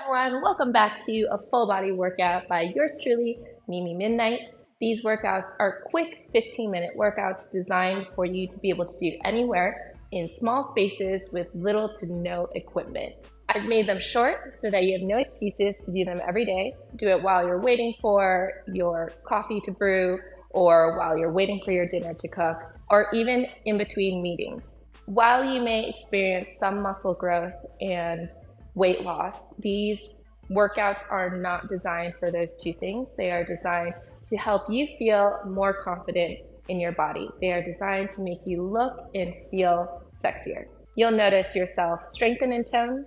everyone, welcome back to a full body workout by yours truly, Mimi Midnight. These workouts are quick 15-minute workouts designed for you to be able to do anywhere in small spaces with little to no equipment. I've made them short so that you have no excuses to do them every day. Do it while you're waiting for your coffee to brew, or while you're waiting for your dinner to cook, or even in between meetings. While you may experience some muscle growth and weight loss, these workouts are not designed for those two things. They are designed to help you feel more confident in your body. They are designed to make you look and feel sexier. You'll notice yourself strengthen in tone,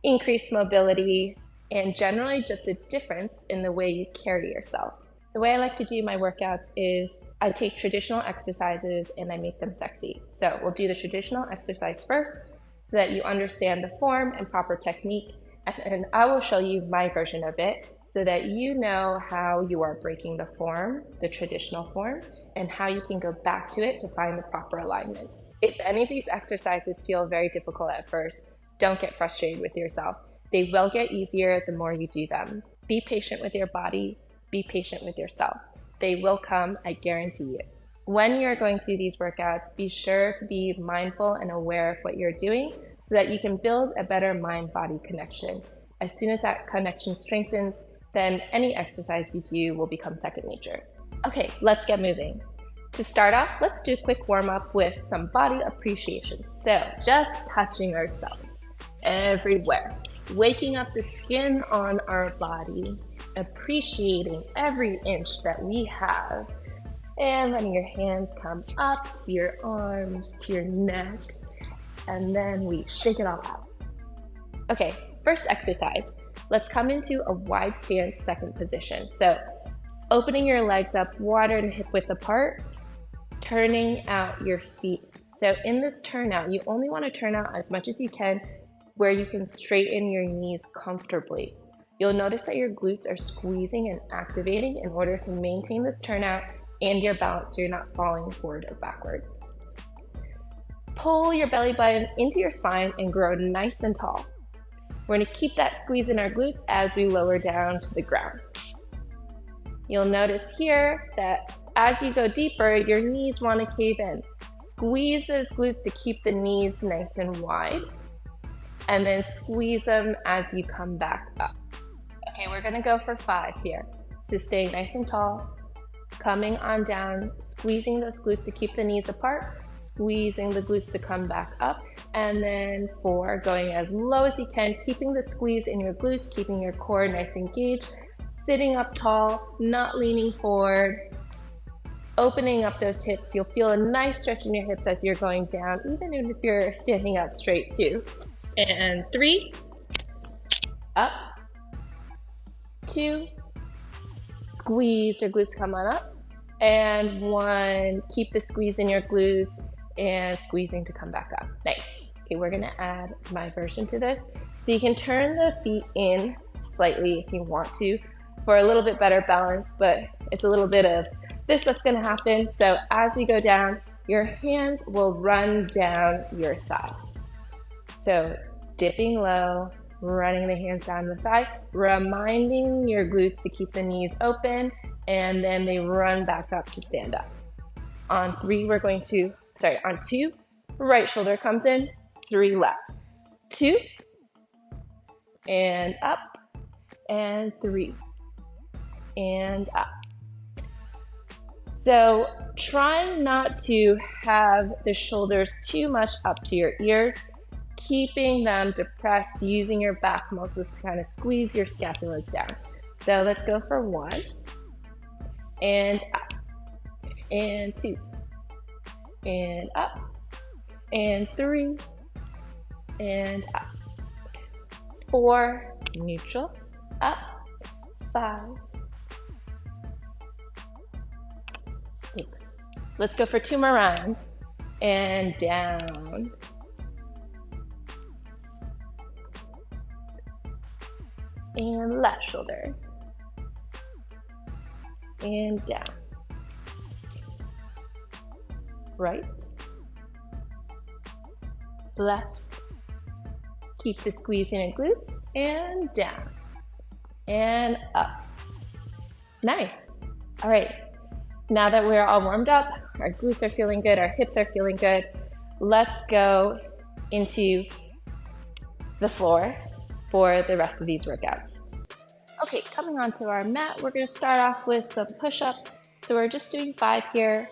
increased mobility, and generally just a difference in the way you carry yourself. The way I like to do my workouts is I take traditional exercises and I make them sexy. So we'll do the traditional exercise first so that you understand the form and proper technique, and then I will show you my version of it so that you know how you are breaking the form, the traditional form, and how you can go back to it to find the proper alignment. If any of these exercises feel very difficult at first, don't get frustrated with yourself. They will get easier the more you do them. Be patient with your body, be patient with yourself. They will come, I guarantee you. When you're going through these workouts, be sure to be mindful and aware of what you're doing so that you can build a better mind-body connection. As soon as that connection strengthens, then any exercise you do will become second nature. Okay, let's get moving. To start off, let's do a quick warm-up with some body appreciation. So just touching ourselves everywhere, waking up the skin on our body, appreciating every inch that we have, and letting your hands come up to your arms, to your neck, and then we shake it all out. Okay, first exercise. Let's come into a wide stance second position. So opening your legs up wider and hip width apart, turning out your feet. So in this turnout, you only want to turn out as much as you can where you can straighten your knees comfortably. You'll notice that your glutes are squeezing and activating in order to maintain this turnout and your balance so you're not falling forward or backward. Pull your belly button into your spine and grow nice and tall. We're going to keep that squeeze in our glutes as we lower down to the ground. You'll notice here that as you go deeper, your knees want to cave in. Squeeze those glutes to keep the knees nice and wide, and then squeeze them as you come back up. Okay, we're going to go for 5 here. So staying nice and tall, coming on down, squeezing those glutes to keep the knees apart, squeezing the glutes to come back up, and then 4, going as low as you can, keeping the squeeze in your glutes, keeping your core nice and engaged, sitting up tall, not leaning forward, opening up those hips. You'll feel a nice stretch in your hips as you're going down, even if you're standing up straight too. And 3, up, 2, squeeze your glutes, come on up, and 1, keep the squeeze in your glutes and squeezing to come back up. Nice. Okay, we're gonna add my version to this. So you can turn the feet in slightly if you want to for a little bit better balance, but it's a little bit of this that's gonna happen. So as we go down, your hands will run down your thigh. So dipping low, running the hands down the thigh, reminding your glutes to keep the knees open, and then they run back up to stand up. On 3, on 2, right shoulder comes in, 3 left. 2, and up, and 3, and up. So try not to have the shoulders too much up to your ears, keeping them depressed, using your back muscles to kind of squeeze your scapulas down. So let's go for 1, and up, and 2, and up, and 3, and up, 4, neutral, up, 5, 6. Let's go for 2 more rounds, and down, and left shoulder, and down, right, left, keep the squeeze in your glutes, and down and up. Nice. All right, now that we're all warmed up, our glutes are feeling good, our hips are feeling good, let's go into the floor for the rest of these workouts. Okay, coming onto our mat, we're going to start off with some push-ups. So we're just doing 5 here.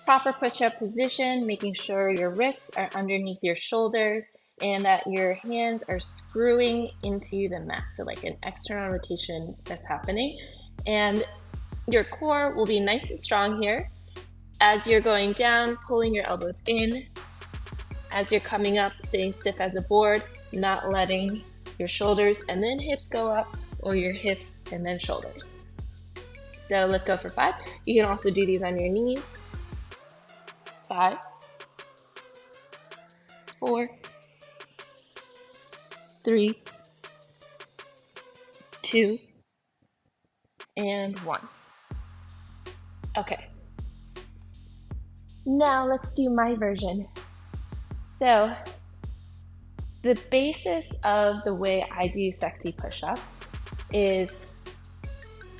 Proper push-up position, making sure your wrists are underneath your shoulders and that your hands are screwing into the mat. So like an external rotation that's happening. And your core will be nice and strong here. As you're going down, pulling your elbows in. As you're coming up, staying stiff as a board, not letting your shoulders and then hips go up, or your hips and then shoulders. So let's go for 5. You can also do these on your knees. 5, 4, 3, 2, and 1. Okay. Now let's do my version. So the basis of the way I do sexy push-ups is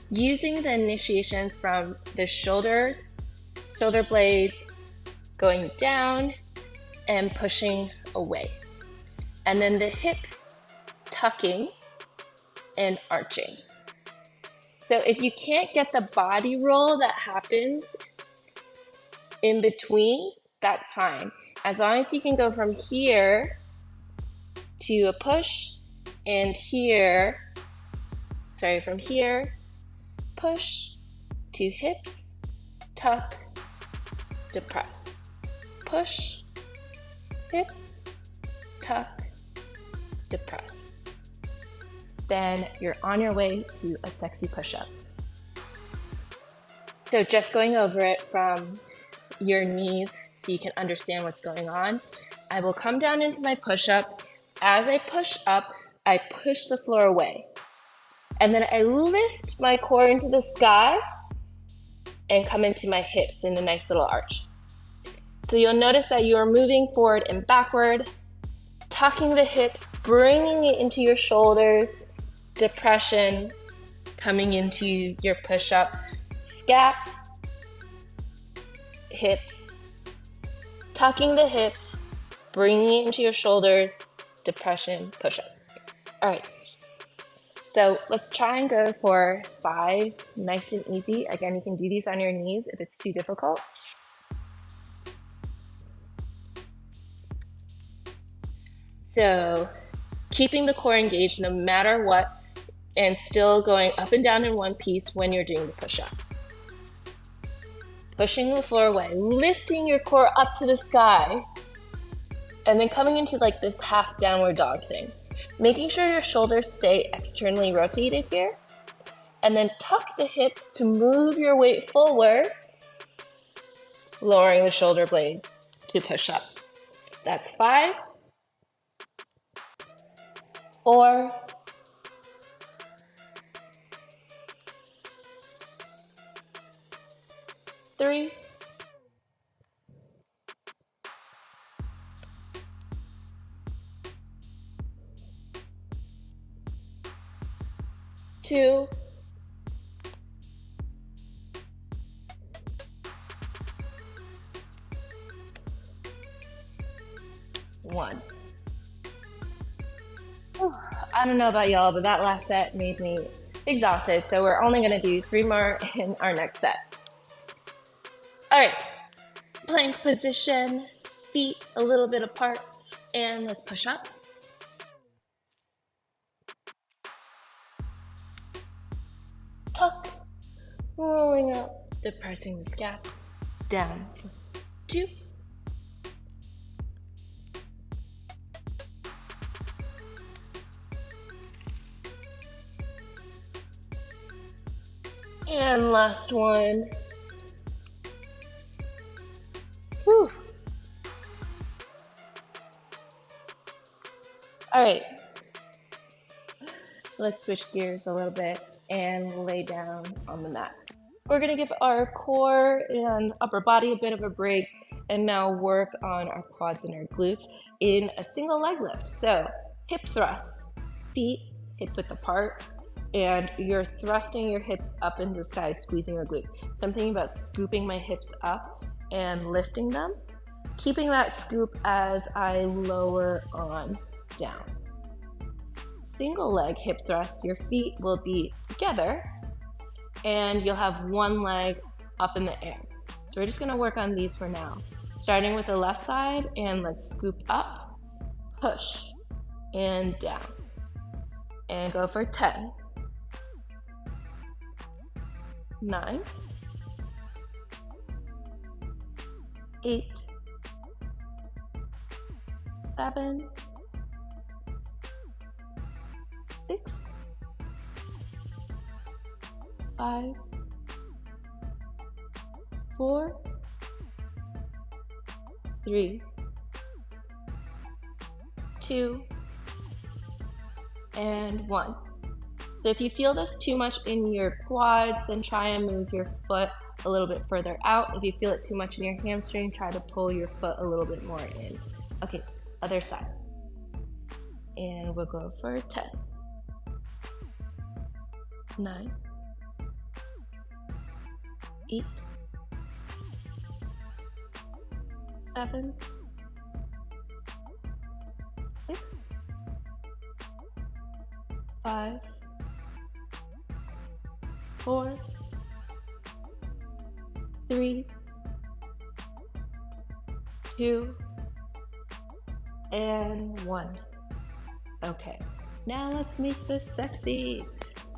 using the initiation from the shoulders, shoulder blades, going down and pushing away. And then the hips tucking and arching. So if you can't get the body roll that happens in between, that's fine. As long as you can go from here to a push and here, from here, push to hips, tuck, depress. Push, hips, tuck, depress. Then you're on your way to a sexy push-up. So just going over it from your knees so you can understand what's going on. I will come down into my push-up. As I push up, I push the floor away. And then I lift my core into the sky and come into my hips in a nice little arch. So you'll notice that you are moving forward and backward, tucking the hips, bringing it into your shoulders, depression, coming into your push-up, scaps, hips, tucking the hips, bringing it into your shoulders, depression, push-up. All right. So let's try and go for 5, nice and easy. Again, you can do these on your knees if it's too difficult. So keeping the core engaged no matter what, and still going up and down in one piece when you're doing the push-up. Pushing the floor away, lifting your core up to the sky, and then coming into like this half downward dog thing. Making sure your shoulders stay externally rotated here, and then tuck the hips to move your weight forward, lowering the shoulder blades to push up. That's 5, 4, 3, 2, 1. I don't know about y'all, but that last set made me exhausted. So we're only going to do 3 more in our next set. All right, plank position, feet a little bit apart, and let's push up. Tuck, rolling up, depressing the scaps, down, 2, and last one. Whew. All right, let's switch gears a little bit and lay down on the mat. We're gonna give our core and upper body a bit of a break and now work on our quads and our glutes in a single leg lift. So hip thrusts, feet hip width apart, and you're thrusting your hips up into the sky, squeezing your glutes. Something about scooping my hips up and lifting them, keeping that scoop as I lower on down. Single leg hip thrusts, your feet will be together and you'll have one leg up in the air. So we're just gonna work on these for now. Starting with the left side, and let's scoop up, push, and down. And go for 10, 9, 8, 7, 6, 5, 4, 3, 2, and 1. So if you feel this too much in your quads, then try and move your foot a little bit further out. If you feel it too much in your hamstring, try to pull your foot a little bit more in. Okay, other side. And we'll go for 10, 9, 8, 7, 6, 5, 4, 3, 2, and 1. Okay, now let's make this sexy.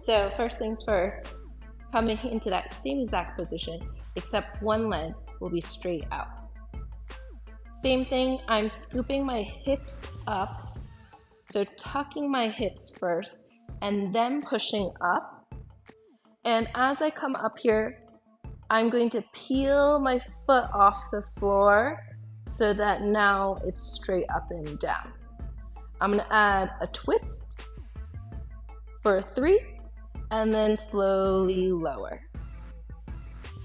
So first things first, coming into that same exact position, except one leg will be straight out. Same thing, I'm scooping my hips up, so tucking my hips first and then pushing up. And as I come up here, I'm going to peel my foot off the floor so that now it's straight up and down. I'm gonna add a twist for 3 and then slowly lower.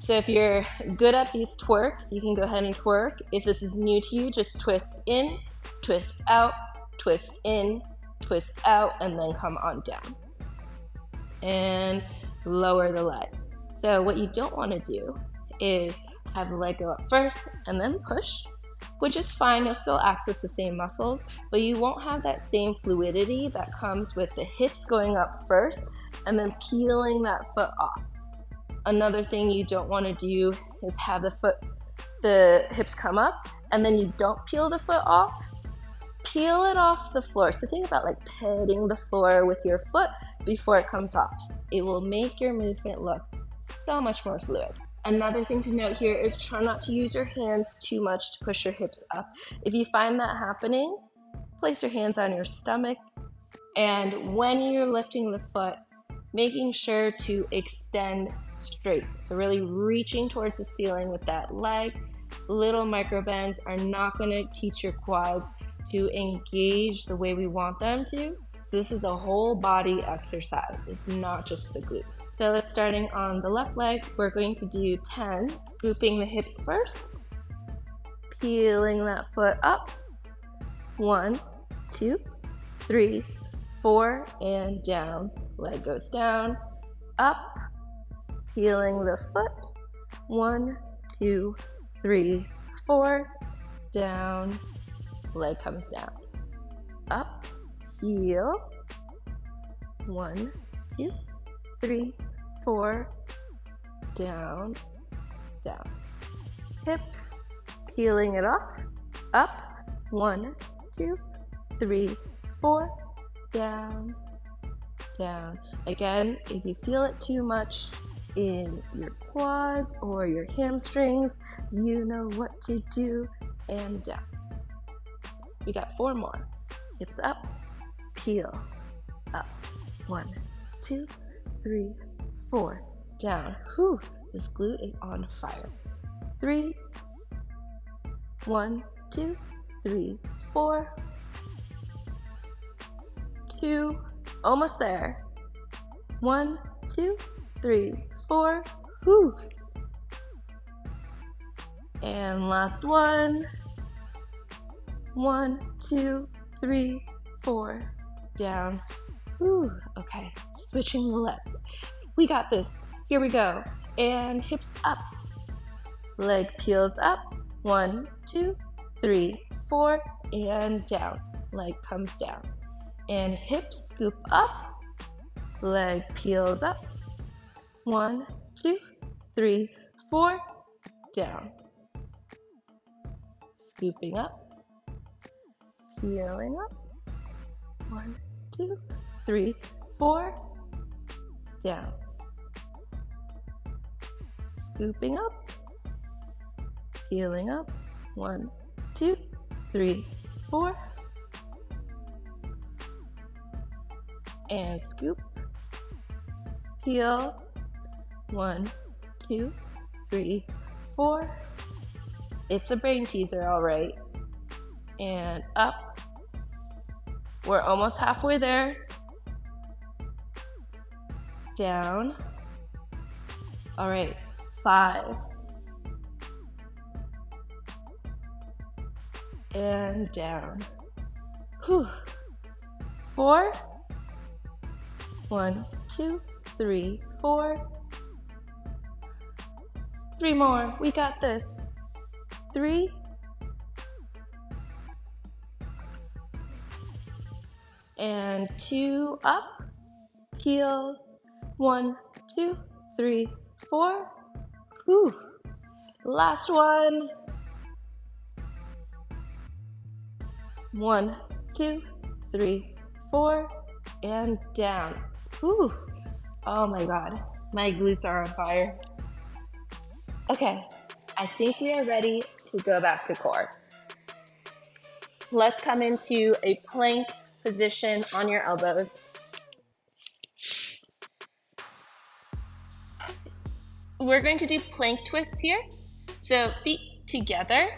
So if you're good at these twerks, you can go ahead and twerk. If this is new to you, just twist in, twist out, twist in, twist out, and then come on down. And lower the leg. So what you don't want to do is have the leg go up first and then push, which is fine. You'll still access the same muscles, but you won't have that same fluidity that comes with the hips going up first and then peeling that foot off. Another thing you don't want to do is have the hips come up and then you don't peel the foot off. Peel it off the floor. So think about like petting the floor with your foot before it comes off. It will make your movement look so much more fluid. Another thing to note here is try not to use your hands too much to push your hips up. If you find that happening, place your hands on your stomach, and when you're lifting the foot, making sure to extend straight. So really reaching towards the ceiling with that leg. Little micro bends are not going to teach your quads to engage the way we want them to. So this is a whole body exercise. It's not just the glutes. So starting on the left leg, we're going to do 10, scooping the hips first, peeling that foot up. 1, 2, 3, 4, and down. Leg goes down, up, peeling the foot. 1, 2, 3, 4, down. Leg comes down, up, heel. 1, 2, 3, 4, down, down. Hips, peeling it off, up. 1, 2, 3, 4, down, down. Again, if you feel it too much in your quads or your hamstrings, you know what to do, and down. We got 4 more. Hips up, peel, up. 1, 2, 3, 4, down. Whew, this glute is on fire. 3, 1, 2, 3, 4, 2, almost there. 1, 2, 3, 4, whew. And last one. 1, 2, 3, 4, down. Whew, okay, switching the legs. We got this. Here we go. And hips up. Leg peels up. 1, 2, 3, 4, and down. Leg comes down. And hips scoop up. Leg peels up. 1, 2, 3, 4, down. Scooping up. Peeling up. 1, 2, 3, 4, down. Scooping up. Peeling up. 1, 2, 3, 4. And scoop. Peel. 1, 2, 3, 4. It's a brain teaser, all right. And up. We're almost halfway there. Down. All right, 5. And down. Whew. 4. 1, 2, 3, 4. 3 more. We got this. 3. And 2 up. Peel. 1, 2, 3, 4. Whew. Last one. 1, 2, 3, 4, and down. Whew. Oh my God, my glutes are on fire. Okay, I think we are ready to go back to core. Let's come into a plank position on your elbows. We're going to do plank twists here. So feet together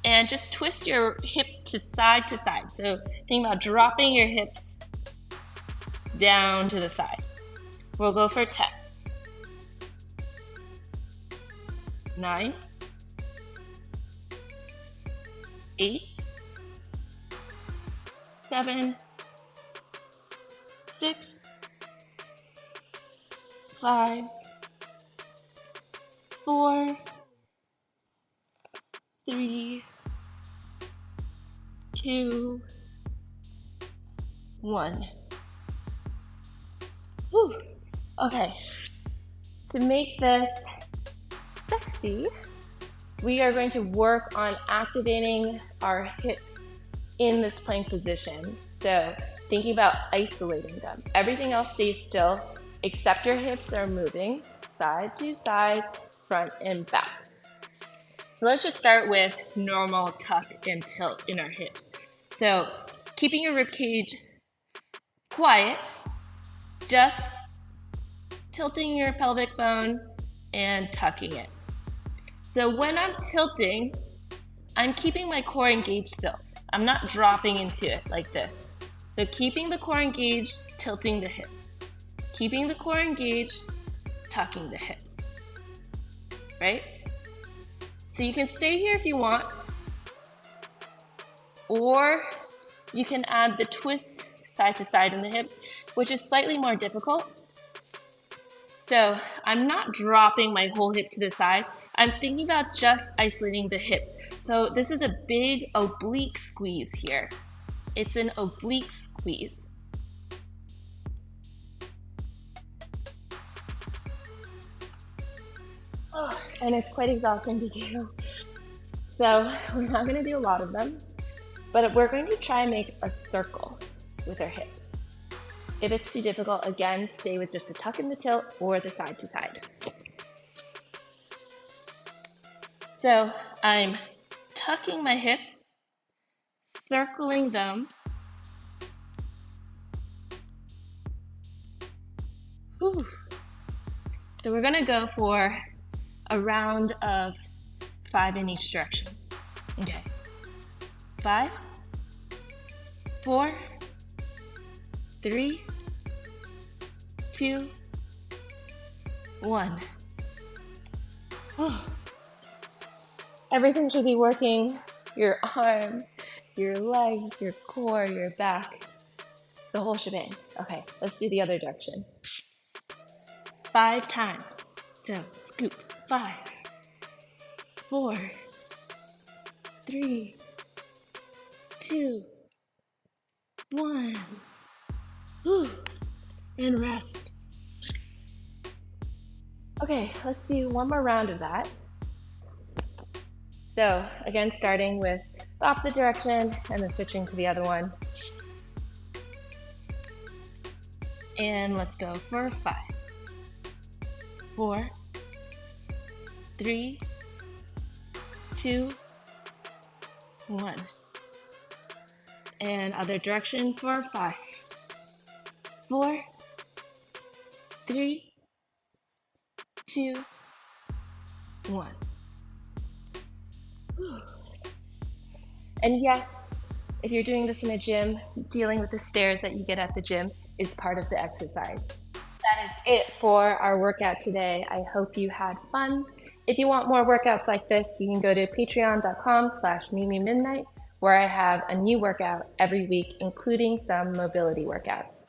and just twist your hip to side. So think about dropping your hips down to the side. We'll go for 10, 9, 8, 7, 6, 5, 4, 3, 2, 1. Whew. Okay, to make this sexy, we are going to work on activating our hips in this plank position. So thinking about isolating them. Everything else stays still except your hips are moving side to side, front and back. So let's just start with normal tuck and tilt in our hips. So keeping your rib cage quiet, just tilting your pelvic bone and tucking it. So when I'm tilting, I'm keeping my core engaged still. I'm not dropping into it like this. So keeping the core engaged, tilting the hips. Keeping the core engaged, tucking the hips. Right? So you can stay here if you want, or you can add the twist side to side in the hips, which is slightly more difficult. So I'm not dropping my whole hip to the side. I'm thinking about just isolating the hip. So this is a big oblique squeeze here. It's an oblique squeeze. Oh, and it's quite exhausting to do. So we're not gonna do a lot of them, but we're going to try and make a circle with our hips. If it's too difficult, again, stay with just the tuck and the tilt or the side to side. So I'm tucking my hips, circling them. Whew. So we're gonna go for a round of 5 in each direction. Okay. 5, 4, 3, 2, 1. Oh. Everything should be working. Your arm, your legs, your core, your back, the whole shebang. Okay, let's do the other direction. 5 times. So scoop. 5, 4, 3, 2, 1. Whew. And rest. Okay, let's do one more round of that. So again, starting with the opposite direction and then switching to the other one. And let's go for 5, 4, 3, 2, 1. And other direction for 5, 4, 3, 2, 1. And yes, if you're doing this in a gym, dealing with the stairs that you get at the gym is part of the exercise. That is it for our workout today. I hope you had fun. If you want more workouts like this, you can go to patreon.com/MimiMidnight, where I have a new workout every week, including some mobility workouts.